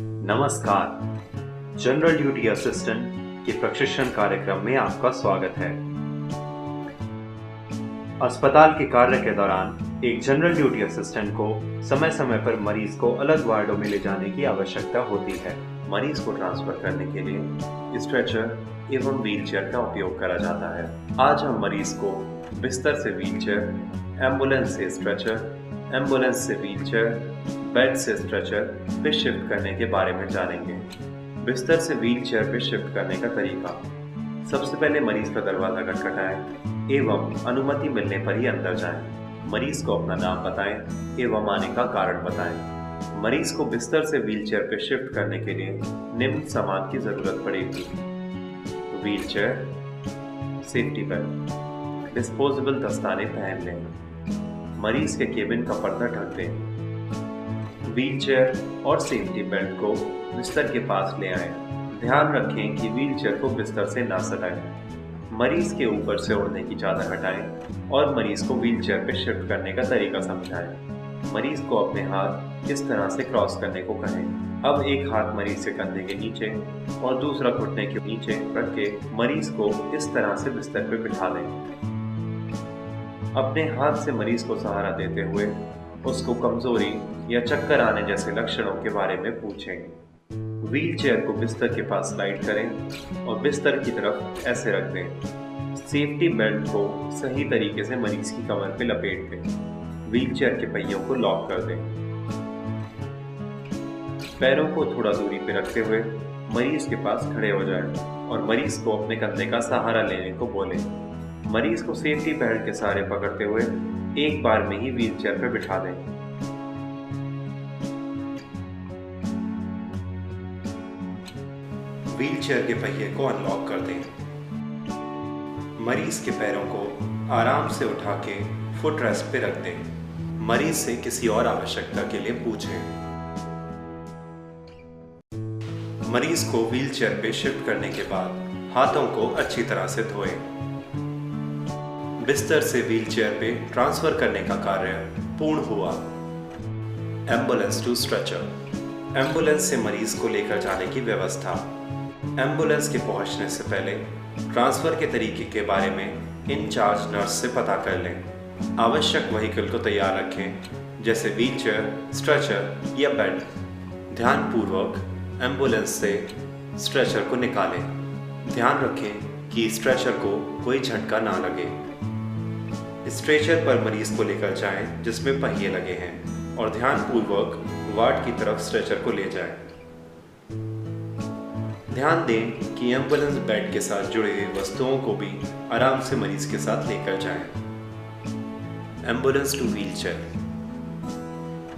नमस्कार। General duty assistant के प्रशिक्षण कार्यक्रम में आपका स्वागत है। अस्पताल के कार्य के दौरान एक जनरल ड्यूटी असिस्टेंट को समय समय पर मरीज को अलग वार्डों में ले जाने की आवश्यकता होती है। मरीज को ट्रांसफर करने के लिए स्ट्रेचर एवं व्हीलचेयर का उपयोग करा जाता है। आज हम मरीज को बिस्तर से व्हीलचेयर, एम्बुलेंस से स्ट्रेचर, एम्बुलेंस से व्हीलचेयर, बेड से स्ट्रेचर पे शिफ्ट करने के बारे में जानेंगे। बिस्तर से व्हीलचेयर पे शिफ्ट करने का तरीका। सबसे पहले मरीज का दरवाजा खटखटाएं एवं अनुमति मिलने पर ही अंदर जाएं। मरीज को अपना नाम बताएं एवं आने का कारण बताएं। मरीज को बिस्तर से व्हीलचेयर पे शिफ्ट करने के लिए निम्न सामान की जरूरत पड़ेगी: व्हीलचेयर, सेफ्टी बेल्ट, डिस्पोजेबल दस्ताने पहन लें, मरीज के केबिन का पर्दा ढक दें। व्हीलचेयर और सेफ्टी बेल्ट को बिस्तर के पास ले आएं। ध्यान रखें कि व्हीलचेयर को बिस्तर से ना सटाएं। मरीज के ऊपर से ओढ़ने की चादर हटाएं और मरीज को व्हीलचेयर पर शिफ्ट करने का तरीका समझाएं। मरीज को अपने हाथ इस तरह से क्रॉस करने को कहें। अब एक हाथ मरीज के कंधे के नीचे और दूसरा घुटने के नीचे रख के मरीज को इस तरह से बिस्तर पर बिठा दें। अपने हाथ से मरीज को सहारा देते हुए उसको कमजोरी या चक्कर आने जैसे लक्षणों के बारे में पूछें। व्हीलचेयर को बिस्तर के पास स्लाइड करें और बिस्तर की तरफ ऐसे रख दें। सेफ्टी बेल्ट को सही तरीके से मरीज की कमर पे लपेट दें। व्हीलचेयर के पहियों को लॉक कर दें। पैरों को थोड़ा दूरी पे रखते हुए मरीज के पास खड़े हो जाएं और मरीज को अपने कंधे का सहारा लेने को बोलें। मरीज को सेफ्टी बेल्ट के सहारे पकड़ते हुए एक बार में ही व्हीलचेयर पर बिठा दें। व्हीलचेयर के पहिए को अनलॉक कर दें। मरीज के पैरों को आराम से उठा के फुट रेस्ट पे रख दें। मरीज से किसी और आवश्यकता के लिए पूछें। मरीज को व्हीलचेयर पे शिफ्ट करने के बाद हाथों को अच्छी तरह से धोएं। बिस्तर से व्हीलचेयर पे ट्रांसफर करने का कार्य पूर्ण हुआ। Ambulance to stretcher. एम्बुलेंस से मरीज को लेकर जाने की व्यवस्था। एम्बुलेंस के पहुंचने से पहले ट्रांसफर के तरीके के बारे में इंचार्ज नर्स से पता कर लें। आवश्यक व्हीकल को तैयार रखें, जैसे व्हीलचेयर, स्ट्रेचर या बेड। ध्यानपूर्वक एम्बुलेंस से स्ट्रेचर को निकालें। ध्यान रखें कि स्ट्रेचर को कोई झटका ना लगे। स्ट्रेचर पर मरीज को लेकर जाएं जिसमें पहिए लगे हैं और ध्यानपूर्वक वार्ड की तरफ स्ट्रेचर को ले जाएं। ध्यान दें कि एम्बुलेंस बेड के साथ जुड़ी हुई वस्तुओं को भी आराम से मरीज के साथ लेकर जाएं। Ambulance to wheelchair.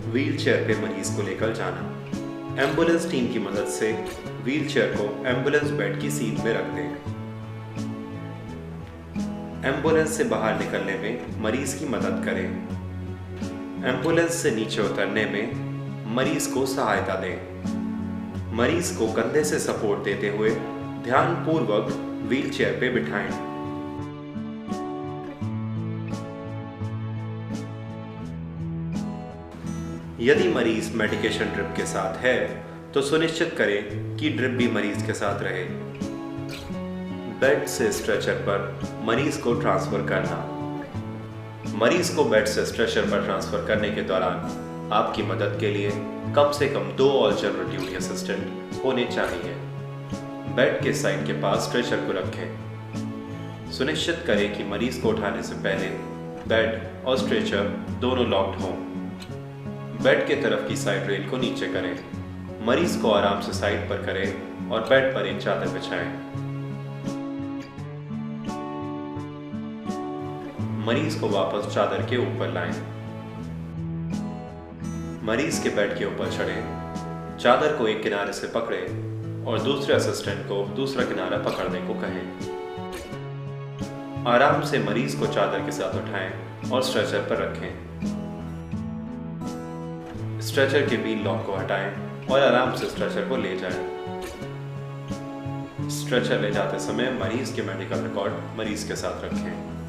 व्हीलचेयर पे मरीज को लेकर जाना। एम्बुलेंस टीम की मदद से व्हीलचेयर को एम्बुलेंस बेड की सीट में रख दें। एम्बुलेंस से बाहर निकलने में मरीज की मदद करें। एम्बुलेंस से नीचे उतरने में मरीज को सहायता दें। मरीज को कंधे से सपोर्ट देते हुए ध्यानपूर्वक व्हीलचेयर पे बिठाएं। यदि मरीज मेडिकेशन ड्रिप के साथ है तो सुनिश्चित करें कि ड्रिप भी मरीज के साथ रहे। बेड से स्ट्रेचर पर मरीज को ट्रांसफर करना। मरीज को बेड से स्ट्रेचर पर ट्रांसफर करने के दौरान आपकी मदद के लिए कम से कम 2 और जनरल ड्यूटी असिस्टेंट होने चाहिए। बेड के साइड के पास स्ट्रेचर को रखें। सुनिश्चित करें कि मरीज को उठाने से पहले बेड और स्ट्रेचर दोनों लॉक्ड हों। बेड के तरफ की साइड रेल को नीचे करें। मरीज को आराम से साइड पर करें और बेड पर एक चादर बिछाएं। मरीज को वापस चादर के ऊपर लाएं। मरीज के बेड के ऊपर चढ़ें। चादर को एक किनारे से पकड़ें और दूसरे असिस्टेंट को दूसरा किनारा पकड़ने को कहें। आराम से मरीज को चादर के साथ उठाएं और स्ट्रेचर पर रखें। स्ट्रेचर के व्हील लॉक को हटाएं और आराम से स्ट्रेचर को ले जाएं। स्ट्रेचर ले जाते समय मरीज के मेडिकल रिकॉर्ड मरीज के साथ रखें।